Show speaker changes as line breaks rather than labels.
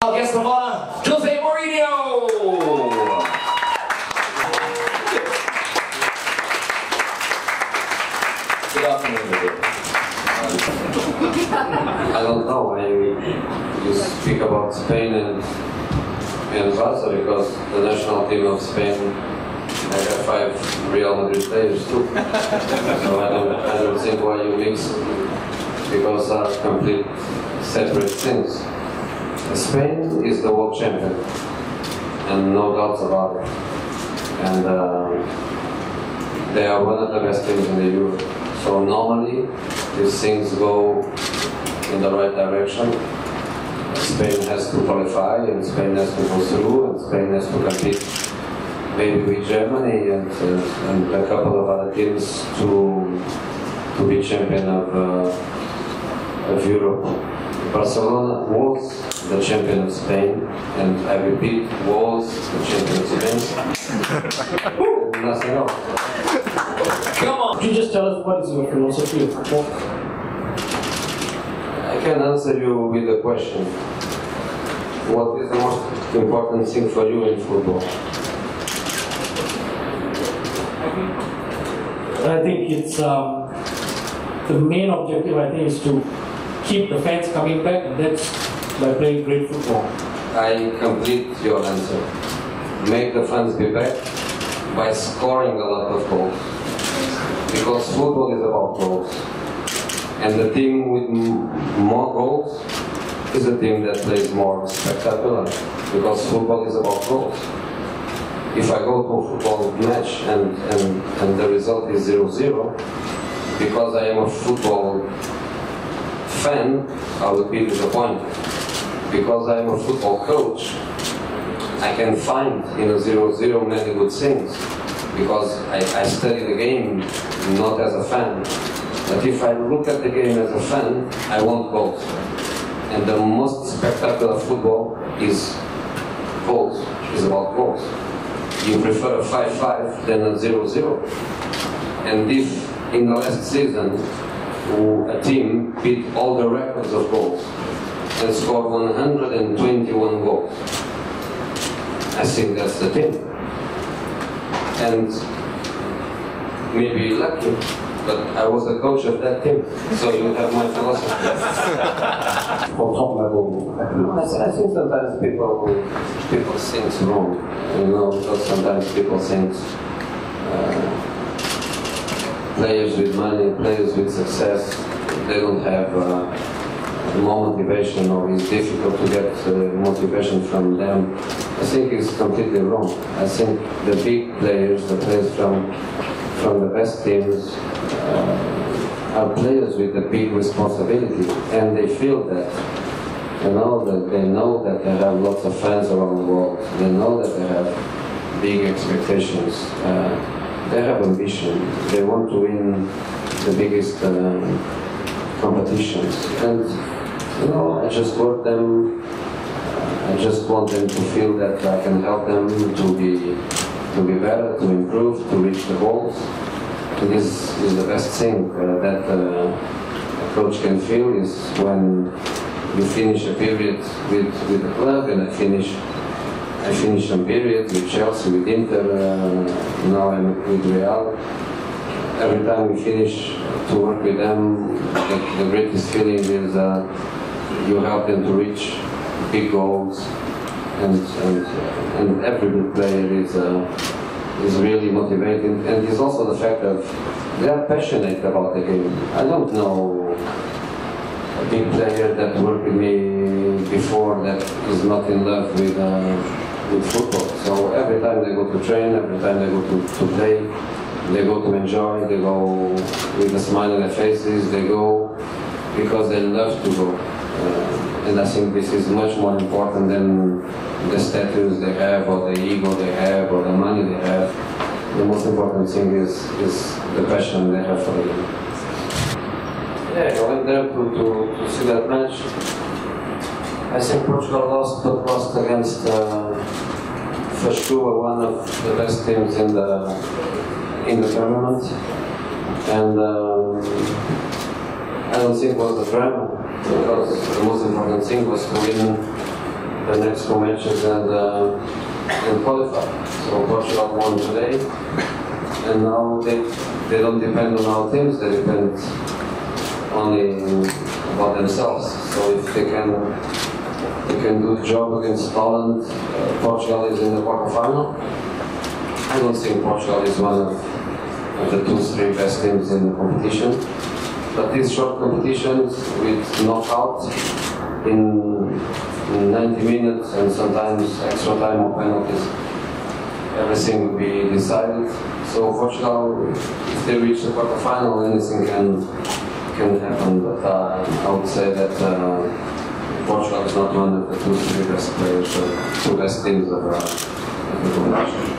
our guest of honor, Jose Mourinho! Good afternoon, everyone.
I don't know why you speak about Spain and Barca, because the national team of Spain, I have 5 Real Madrid players too. So I don't think why you mix, because are complete separate things. Spain is the world champion, and no doubts about it. And they are one of the best teams in the Euro. So normally, these things go in the right direction. Spain has to qualify, and Spain has to go through, and Spain has to compete maybe with Germany and a couple of other teams to be champion of Europe. Barcelona was the champion of Spain, and I repeat, was the champion of Spain. Nothing else.
Come on!
Could you just tell us what is your philosophy of football?
I can answer you with a question. What is the most important thing for you in football?
I think it's the main objective. I think is to keep the fans coming back, and that's by playing great football.
I complete your answer. Make the fans be back by scoring a lot of goals. Because football is about goals. And the team with more goals is a team that plays more spectacular. Because football is about goals. If I go to a football match and the result is 0-0, because I am a football fan, I would be disappointed. Because I am a football coach, I can find in a 0-0 many good things. Because I study the game not as a fan. But if I look at the game as a fan, I want goals. And the most spectacular football is goals, is about goals. You prefer a 5-5 than a 0-0. And if in the last season a team beat all the records of goals and scored 121 goals, I think that's the team. And maybe lucky, but I was the coach of that team, so you have my philosophy.
For top level,
I think sometimes people think wrong, because sometimes people think players with money, players with success, they don't have more motivation, or it's difficult to get motivation from them. I think it's completely wrong. I think the big players, the players from the best teams, are players with a big responsibility, and they feel that. They know that they have lots of fans around the world. They know that they have big expectations. They have ambition. They want to win the biggest competitions. And I just want them. I just want them to feel that I can help them to be better, to improve, to reach the goals. And this is the best thing that a coach can feel, is when you finish a period with the club, and I finish a period with Chelsea, with Inter, now I'm with Real. Every time we finish to work with them, the greatest feeling is you help them to reach big goals, and every good player is really motivated, and it's also the fact that they are passionate about the game. I don't know a big player that worked with me before that is not in love with football. So every time they go to train, every time they go to play, they go to enjoy, they go with a smile on their faces, they go because they love to go. And I think this is much more important than the status they have, or the ego they have, or the money they have. The most important thing is the passion they have for the game. Yeah, I went there to see that match. I think Portugal lost against, for sure, one of the best teams in the tournament. And I don't think it was a drama, because the most important thing was to win the next two matches and qualify. So Portugal won today, and now they don't depend on our teams, they depend only about themselves. So if they can do the job against Holland, Portugal is in the quarterfinal. I don't think Portugal is one of the 2-3 best teams in the competition. But these short competitions with knockout in 90 minutes and sometimes extra time or penalties, everything will be decided. So Portugal, if they reach the quarterfinal, anything can happen. But I would say that Portugal is not one of the 2-3 best players, 2 best teams of the competition.